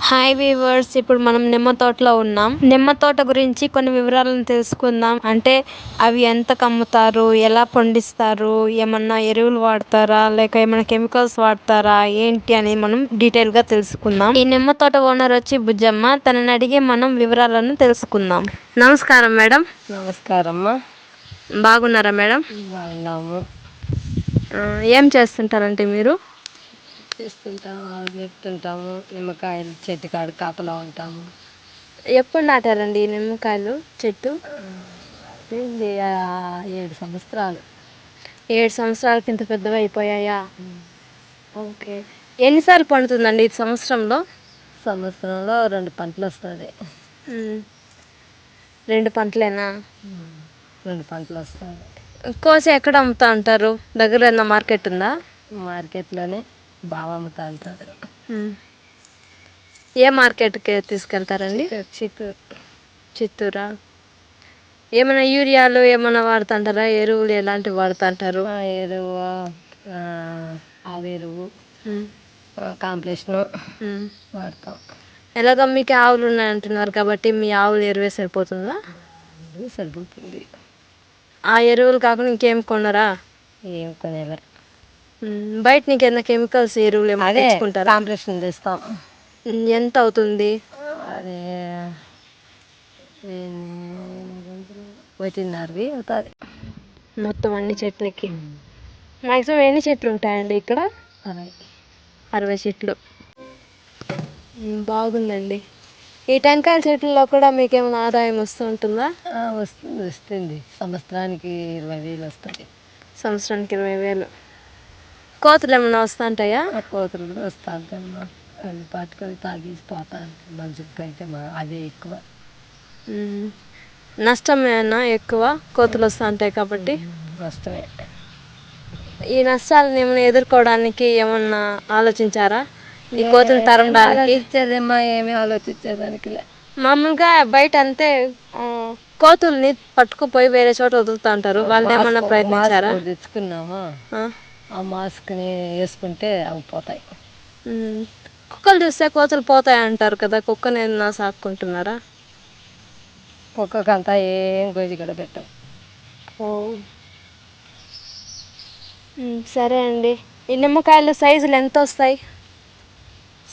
Hi weavers, ఇప్పుడు మనం నిమ్మ తోటలో ఉన్నాం. నిమ్మ తోట గురించి కొన్ని వివరాలను తెలుసుకుందాం. అంటే అవి ఎంత కమ్ముతారు, ఎలా పండిస్తారు, ఏమన్నా ఎరువులు వాడతారా, లేక ఏమైనా కెమికల్స్ వాడతారా, ఏంటి అని మనం డీటెయిల్ గా తెలుసుకుందాం. ఈ నిమ్మ తోట ఓనర్ వచ్చి బుజ్జమ్మ. తనని అడిగి మనం వివరాలను తెలుసుకుందాం. నమస్కారం మేడం. నమస్కారమ్మా. బాగున్నారా మేడం? బాగున్నాము. ఏం చేస్తుంటారంటే మీరు? చేస్తుంటాము, చెప్తుంటాము. నిమ్మకాయలు చెట్టు కాడ కాపలా ఉంటాము. ఎప్పుడు నాటారండి ఈ నిమ్మకాయలు చెట్టు? 7 సంవత్సరాలు. 7 సంవత్సరాలకి ఇంత పెద్దవి అయిపోయాయా? ఓకే. ఎన్నిసార్లు పండుతుందండి ఈ సంవత్సరంలో? సంవత్సరంలో 2 పంటలు వస్తుంది. 2 పంటలేనా? 2 పంటలు వస్తుంది. కోసి ఎక్కడ అమ్ముతా అంటారు? దగ్గర ఏమన్నా మార్కెట్ ఉందా? మార్కెట్లోనే బాగా అమ్ముతా ఉంటారు. ఏ మార్కెట్కి తీసుకెళ్తారండి? చిత్తూరా? ఏమైనా యూరియాలు ఏమైనా వాడుతుంటారా? ఎరువులు ఎలాంటివి వాడుతుంటారు? ఎరువు, ఆవు ఎరువు, కాంప్లెక్స్ను వాడతాం. ఎలాగో మీకు ఆవులు ఉన్నాయంటున్నారు కాబట్టి మీ ఆవులు ఎరువే సరిపోతుందా? సరిపోతుంది. ఆ ఎరువులు కాకుండా ఇంకేం కొనరా? ఏం కొనేవారు. బయట నీకు ఏదైనా కెమికల్స్ ఎరువులు ఏమైనా తెచ్చుకుంటారా? కాంప్లెక్స్ తెస్తాం. ఎంత అవుతుంది? అదే 1.5 అవుతుంది మొత్తం అన్ని చెట్లకి. మ్యాక్సిమం ఎన్ని చెట్లు ఉంటాయండి ఇక్కడ? 60 చెట్లు. బాగుందండి. ఈ టెంకాయల చెట్లలో కూడా మీకు ఏమైనా ఆదాయం వస్తూ ఉంటుందా? వస్తుంది. సంవత్సరానికి 20,000 వస్తుంది. సంవత్సరానికి 20,000. కోతులు ఏమైనా వస్తుంటాయా? కోతులు కూడా వస్తూ ఉంటాయమ్మా. అవి పట్టుకొని తాగేసి పోతా ఉంటాయి. మనుషులకైతే అదే ఎక్కువ. నష్టమేనా ఎక్కువ కోతులు వస్తూ ఉంటాయి కాబట్టి? నష్టమే. ఈ నష్టాలను ఏమైనా ఎదుర్కోవడానికి ఏమన్నా ఆలోచించారా? ఈ కోతులు తరమడానికి? ఏమీ ఆలోచించేదానికి మామూలుగా బయట అంతే కోతుల్ని పట్టుకుపోయి వేరే చోట వదులుతూ ఉంటారు. వాళ్ళు ఏమన్నా ప్రయత్నించారా? తెచ్చుకున్నామా, ఆ మాస్క్ని వేసుకుంటే అవి పోతాయి. కుక్కలు చూస్తే కోతులు పోతాయి అంటారు కదా, కుక్కని ఏమన్నా సాక్కుంటున్నారా? కుక్కకంతా ఏం గోజి కూడా పెట్టాం. సరే అండి. ఈ నిమ్మకాయలు సైజులు ఎంత వస్తాయి?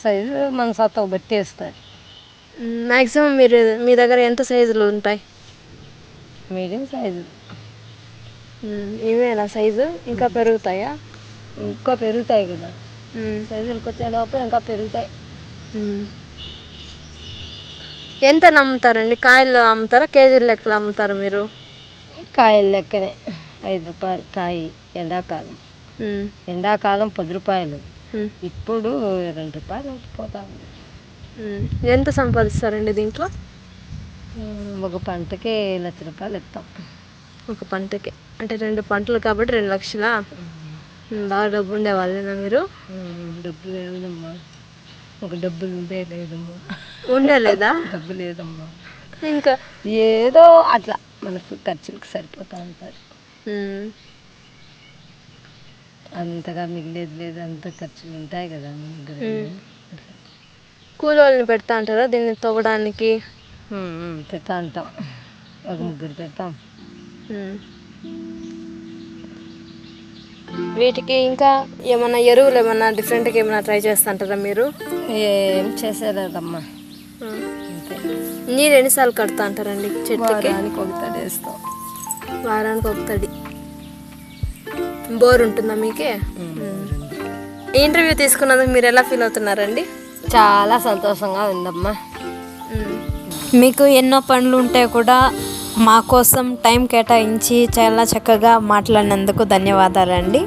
సైజు మన సత్తా బట్టి వేస్తాయి. మ్యాక్సిమం మీ దగ్గర ఎంత సైజులు ఉంటాయి? Medium size. ఇవేనా సైజు? ఇంకా పెరుగుతాయా? ఇంకా పెరుగుతాయి కదా. సైజులకు వచ్చే లోపల ఇంకా పెరుగుతాయి. ఎంత అమ్ముతారండి? కాయలు అమ్ముతారా, కేజీల లెక్కలు అమ్ముతారా మీరు? కాయల లెక్కనే. 5 రూపాయలు కాయ ఎండాకాలం. ఎండాకాలం 10 రూపాయలు. ఇప్పుడు 2 రూపాయలు పోతాము. ఎంత సంపాదిస్తారండి దీంట్లో? ఒక పంటకి 1,00,000 రూపాయలు ఇస్తాం. ఒక పంటకి అంటే 2 పంటలు కాబట్టి 2 లక్షలా? బాగా డబ్బు ఉండేవాళ్ళేనా మీరు? డబ్బు లేదమ్మా. ఒక డబ్బులు లేదమ్మా. ఉండలేదా? డబ్బు లేదమ్మా. ఇంకా ఏదో అట్లా మనకు ఖర్చులకు సరిపోతూ ఉంటుంది. అంతగా మిగిలేదు లేదు. అంత ఖర్చులు ఉంటాయి కదా. కూలోళ్ళని పెడతా అంటారా దీన్ని తవ్వడానికి? పెడతా ఉంటాం. ఒక 3 పెడతాం. వీటికి ఇంకా ఏమన్నా ఎరువులు ఏమన్నా డిఫరెంట్గా ఏమైనా ట్రై చేస్తుంటారా మీరు? ఏం చేసేదమ్మా. నీరు ఎన్నిసార్లు కడతా అంటారండి చెట్లకి? వారానికి ఒక తడి వేస్తాం. వారానికి ఒక తడి. బోర్ ఉంటుందా మీకే? ఈ ఇంటర్వ్యూ తీసుకున్నందుకు మీరు ఎలా ఫీల్ అవుతున్నారండి? చాలా సంతోషంగా ఉందమ్మా. మీకు ఎన్నో పనులు ఉంటే కూడా మా కోసం టైం కేటాయించి చాలా చక్కగా మాట్లాడినందుకు ధన్యవాదాలండి.